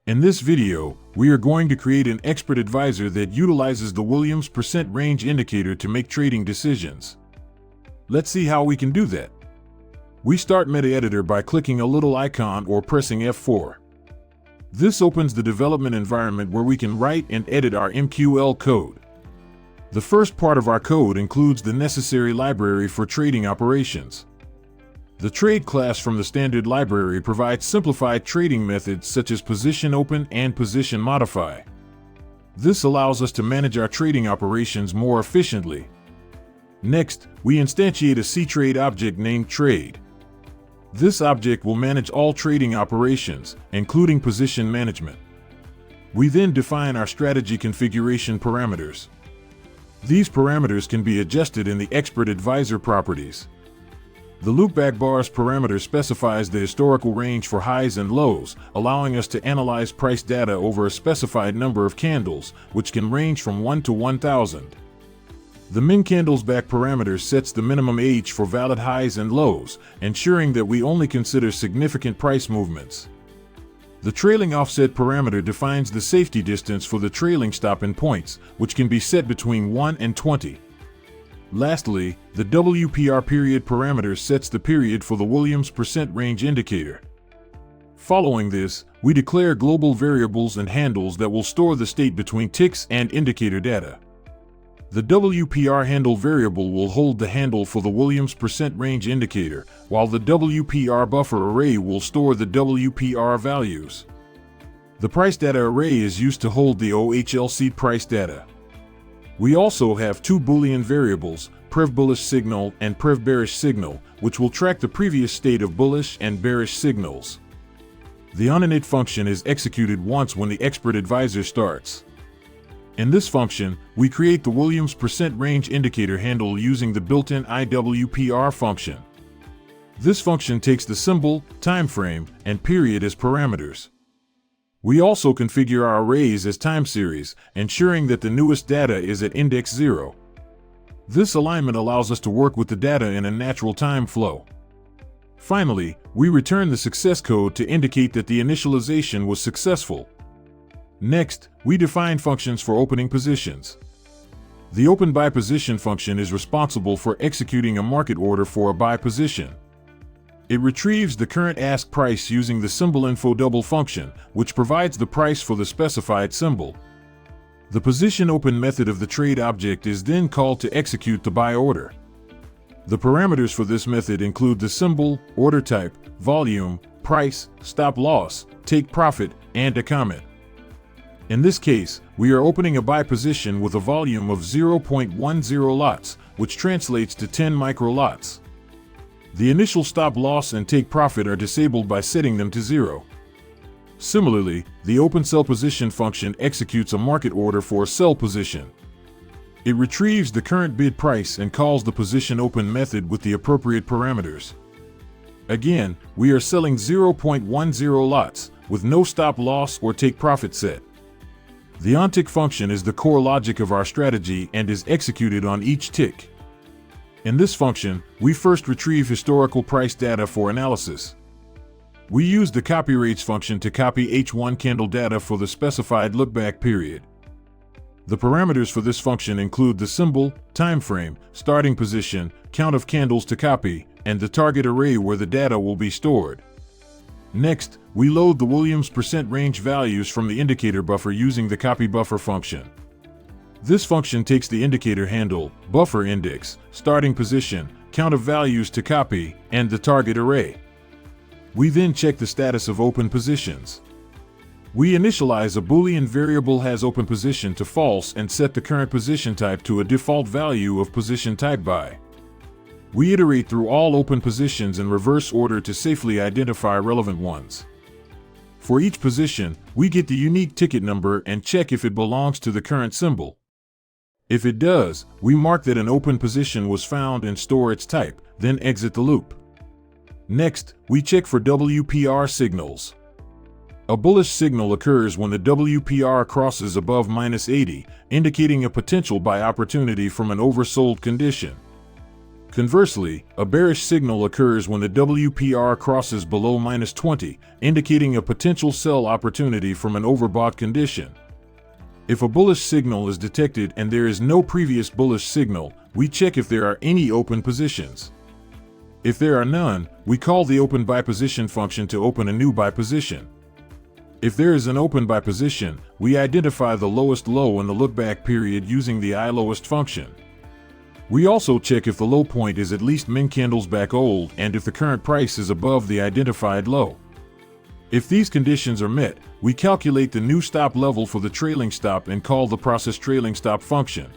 In this video, we are going to create an expert advisor that utilizes the Williams percent range indicator to make trading decisions. Let's see how we can do that. We start Metaeditor by clicking a little icon or pressing F4. This opens the development environment where we can write and edit our MQL code. The first part of our code includes the necessary library for trading operations. The trade class from the standard library provides simplified trading methods such as PositionOpen and PositionModify. This allows us to manage our trading operations more efficiently. Next, we instantiate a CTrade object named Trade. This object will manage all trading operations, including position management. We then define our strategy configuration parameters. These parameters can be adjusted in the Expert Advisor properties. The LookbackBars parameter specifies the historical range for highs and lows, allowing us to analyze price data over a specified number of candles, which can range from 1 to 1000. The MinCandlesBack parameter sets the minimum age for valid highs and lows, ensuring that we only consider significant price movements. The TrailingOffset parameter defines the safety distance for the trailing stop in points, which can be set between 1 and 20. Lastly, the WPRPeriod parameter sets the period for the Williams percent range indicator. Following this, we declare global variables and handles that will store the state between ticks and indicator data. The WPR handle variable will hold the handle for the Williams percent range indicator, while the WPR buffer array will store the WPR values. The price data array is used to hold the OHLC price data. We also have two Boolean variables, prev-bullish signal and prev-bearish signal, which will track the previous state of bullish and bearish signals. The onInit function is executed once when the expert advisor starts. In this function, we create the Williams percent range indicator handle using the built-in IWPR function. This function takes the symbol, time frame, and period as parameters. We also configure our arrays as time series, ensuring that the newest data is at index 0. This alignment allows us to work with the data in a natural time flow. Finally, we return the success code to indicate that the initialization was successful. Next, we define functions for opening positions. The openByPosition function is responsible for executing a market order for a buy position. It retrieves the current ask price using the symbolinfo double function, which provides the price for the specified symbol. The PositionOpen method of the trade object is then called to execute the buy order. The parameters for this method include the symbol, order type, volume, price, stop loss, take profit, and a comment. In this case, we are opening a buy position with a volume of 0.10 lots, which translates to 10 micro lots. The initial stop loss and take profit are disabled by setting them to 0. Similarly, the open sell position function executes a market order for a sell position. It retrieves the current bid price and calls the PositionOpen method with the appropriate parameters. Again, we are selling 0.10 lots, with no stop loss or take profit set. The onTick function is the core logic of our strategy and is executed on each tick. In this function, we first retrieve historical price data for analysis. We use the copyRates function to copy H1 candle data for the specified lookback period. The parameters for this function include the symbol, time frame, starting position, count of candles to copy, and the target array where the data will be stored. Next, we load the Williams percent range values from the indicator buffer using the copyBuffer function. This function takes the indicator handle, buffer index, starting position, count of values to copy, and the target array. We then check the status of open positions. We initialize a Boolean variable has open position to false and set the current position type to a default value of position type buy. We iterate through all open positions in reverse order to safely identify relevant ones. For each position, we get the unique ticket number and check if it belongs to the current symbol. If it does, we mark that an open position was found and store its type, then exit the loop. Next, we check for WPR signals. A bullish signal occurs when the WPR crosses above -80, indicating a potential buy opportunity from an oversold condition. Conversely, a bearish signal occurs when the WPR crosses below -20, indicating a potential sell opportunity from an overbought condition. If a bullish signal is detected and there is no previous bullish signal, we check if there are any open positions. If there are none, we call the open by position function to open a new buy position. If there is an open by position, we identify the lowest low in the lookback period using the ILowest function. We also check if the low point is at least MinCandlesBack old and if the current price is above the identified low. If these conditions are met, we calculate the new stop level for the trailing stop and call the process trailing stop function.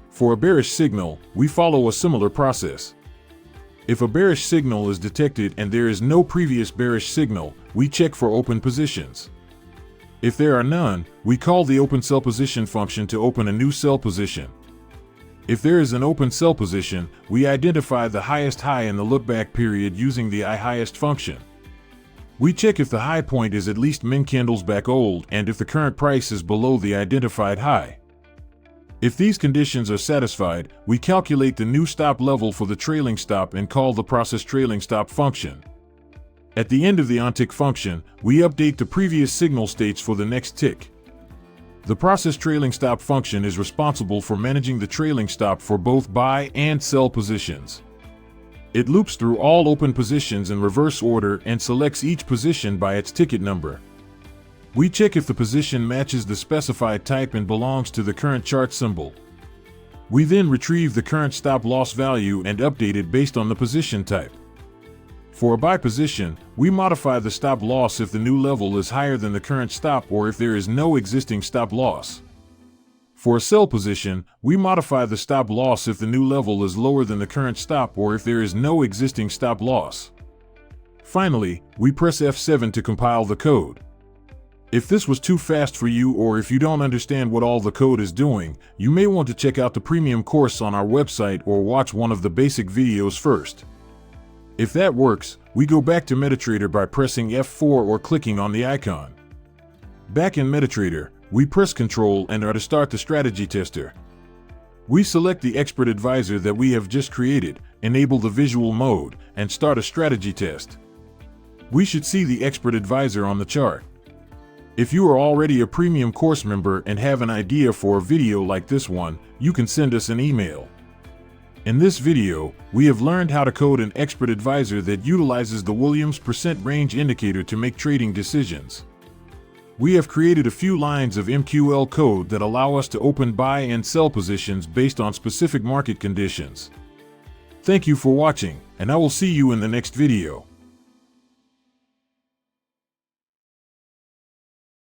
For a bearish signal, we follow a similar process. If a bearish signal is detected and there is no previous bearish signal, we check for open positions. If there are none, we call the open sell position function to open a new sell position. If there is an open sell position, we identify the highest high in the lookback period using the IHighest function. We check if the high point is at least MinCandlesBack old and if the current price is below the identified high. If these conditions are satisfied, we calculate the new stop level for the trailing stop and call the process trailing stop function. At the end of the onTick function, we update the previous signal states for the next tick. The process trailing stop function is responsible for managing the trailing stop for both buy and sell positions. It loops through all open positions in reverse order and selects each position by its ticket number. We check if the position matches the specified type and belongs to the current chart symbol. We then retrieve the current stop loss value and update it based on the position type. For a buy position, we modify the stop loss if the new level is higher than the current stop or if there is no existing stop loss. For a sell position, we modify the stop loss if the new level is lower than the current stop or if there is no existing stop loss. Finally, we press F7 to compile the code. If this was too fast for you or if you don't understand what all the code is doing, you may want to check out the premium course on our website or watch one of the basic videos first. If that works, we go back to Metaeditor by pressing F4 or clicking on the icon. Back in Metaeditor, we press Ctrl and R to start the strategy tester. We select the expert advisor that we have just created, enable the visual mode, and start a strategy test. We should see the expert advisor on the chart. If you are already a premium course member and have an idea for a video like this one, you can send us an email. In this video, we have learned how to code an expert advisor that utilizes the Williams percent range indicator to make trading decisions. We have created a few lines of MQL code that allow us to open buy and sell positions based on specific market conditions. Thank you for watching, and I will see you in the next video.